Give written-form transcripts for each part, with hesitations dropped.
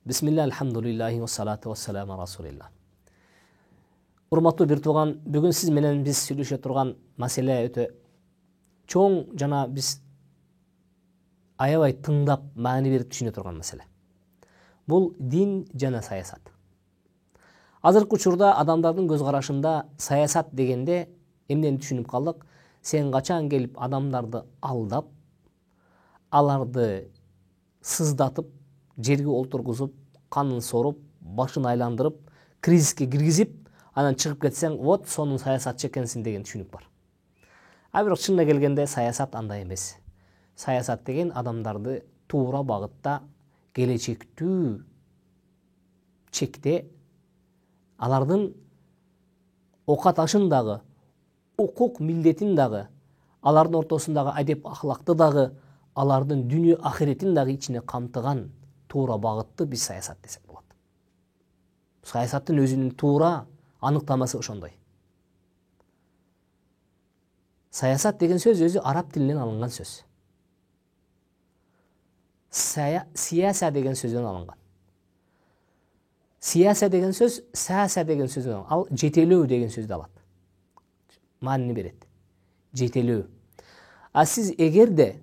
Бисмилlah, алхамдулиллахи ва салату ва саламу расулилlah. Урматтуу бир тууган, бүгүн сиз менен биз сүйлөшө турган маселе өтө чоң жана биз аябай тыңдап маани берип түшүнө турган маселе. Бул дин жана саясат. Азыркы учурда адамдардын көз карашында саясат дегенде эмнени түшүнүп калдык? Сен качан келип адамдарды алдап, аларды сыздатып, жерге олтургузуп, канын соруп, башын айландырып, кризиске киргизип, анан чыгып кетсең, вот сонун саясатчы экенсиң деген түшүнүк бар. А бирок чынына келгенде саясат андай эмес. Саясат деген адамдарды туура багытта, келечектүү чекте алардын окат ашын дагы, укук милдетин дагы, алардын ортосундагы адеп ахлакты дагы, алардын дүнү ахиретин дагы ичине камтыган туура багытты биз саясат десек болот. Саясаттын өзүнүн туура аныктамасы ошондой. Саясат деген сөз өзү араб тилинен алынган сөз. Сияса деген сөздөн алынган. Сияса деген сөз, саяса деген сөздөн алынган. Ал жетелөө деген сөздү алат. Маанини берет. Жетелөө. А сиз эгерде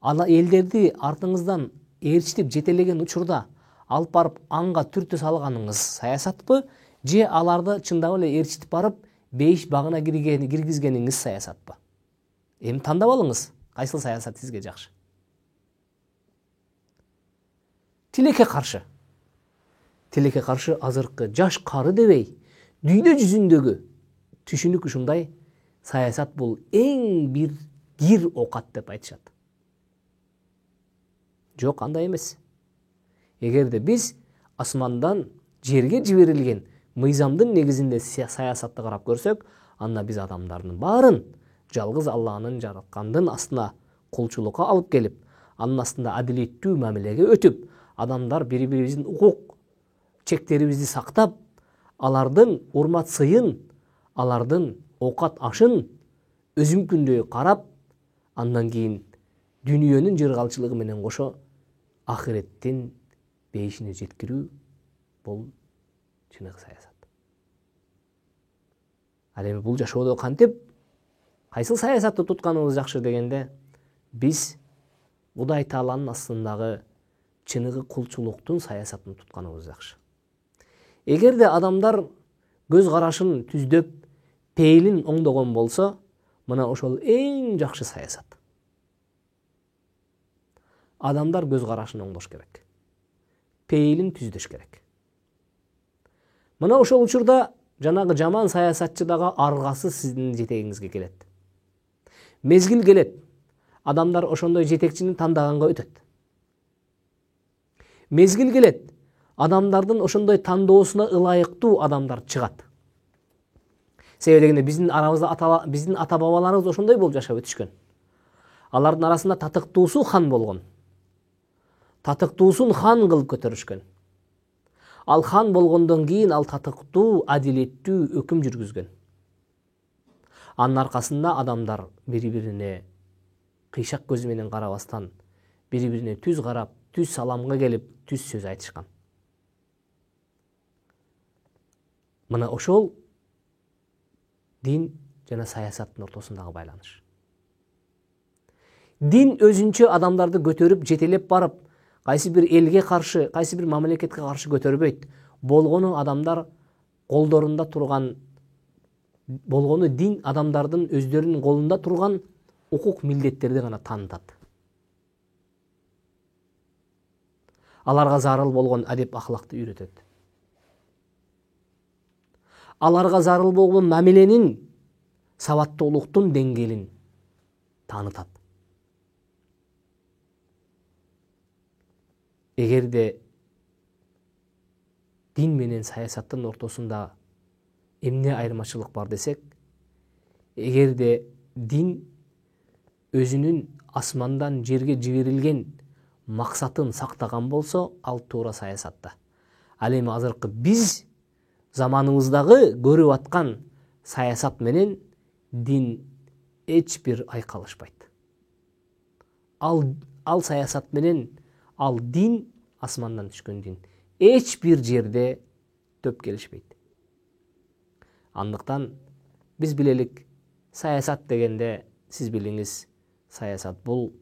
элдерди артыңыздан ээрчитип жетелеген учурда алып барып анга түртө салганыңыз саясатпы, же аларды чындап эле ээрчитип барып бейиш багына киргизгениңиз саясатпы? Эми тандап алыңыз, кайсыл саясат сизге жакшы? Тилекке каршы. Тилекке каршы азыркы жаш кары дебей, дүйнө жүзүндөгү түшүнүк ушундай: саясат бул эң бир кир окат деп айтышат. Жок, андай эмес. Эгерде биз асмандан жерге жиберилген мыйзамдын негизинде саясатты карап көрсөк, анда биз адамдардын баарын жалгыз Алланын жараткандын астына кулчулукка алып келип, анын астында адилеттүү мамилеге өтүп, адамдар бири-бирибиздин укук чектерибизди сактап, алардын урмат сыйын, алардын окат ашын өзүмкүндөй карап, андан кийин дүнүйөнүн жыргалчылыгы менен кошо ахиреттин бейишине жеткирүү бул чыныгы саясат. Ал эми бул жашоодо кантип кайсыл саясатты тутканыбыз жакшы дегенде, биз Кудай Тааланын астындагы чыныгы кулчулуктун саясатын тутканыбыз жакшы. Эгерде адамдар көз карашын түздөп, пейилин оңдогон болсо, мына ошол эң жакшы саясат. Адамдар көз карашын оңдош керек. Пейилин түздөш керек. Мына ошол учурда жанагы жаман саясатчы дагы аргасы сиздин жетегиңизге келет. Мезгил келет. Адамдар ошондой жетекчини тандаганга өтөт. Мезгил келет. Адамдардын ошондой тандоосуна ылайыктуу адамдар чыгат. Себеби дегенде биздин арабызда биздин ата бабаларыбыз ошондой болуп жашап өтүшкөн. Алардын арасында татыктуусу хан болгон. Татыктуусун хан кылып көтөрүшкөн. Ал хан болгондон кийин ал татыктуу, адилеттүү өкүм жүргүзгөн. Анын аркасында адамдар бири-бирине кыйшак көзү менен карабастан, бири-бирине түз карап, түз саламга келип, түз сөз айтышкан. Мына ошол дин жана саясаттын ортосундагы байланыш. Дин өзүнчө адамдарды көтөрүп, жетелеп барып, кайсы бир элге каршы, кайсы бир мамлекетке каршы көтөрбөйт. Болгону адамдар колдорунда турган, болгону дин адамдардын өздөрүнүн колунда турган укук милдеттерди гана таанытат. Аларга зарыл болгон адеп ахлакты үйрөтөт. Аларга зарыл болгон мамиленин, сабаттуулуктун деңгээлин таанытат. Эгерде дин менен саясаттын ортосунда эмне айырмачылык бар десек, эгерде дин өзүнүн асмандан жерге жиберилген максатын сактаган болсо, ал туура саясатта. Ал эми азыркы биз заманыбыздагы көрүп аткан саясат менен дин эч бир айкалышпайт. Ал саясат менен ал дин, асмандан түшкөн дин, эч бир жерде төп келишпейт. Андыктан биз билелик, саясат дегенде сиз билиңиз, саясат бул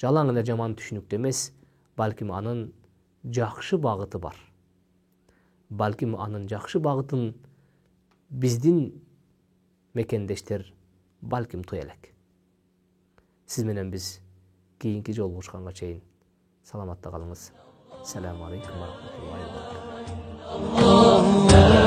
жалаң эле жаман түшүнүктө эмес, балким анын жакшы багыты бар. Балким анын жакшы багытын биздин мекендештер балким туя элек. Сиз менен биз кийинки жолу buluşканга чейин саламатта калыңыз. Assalamu alaikum wa rahmatullahi wa barakatuh.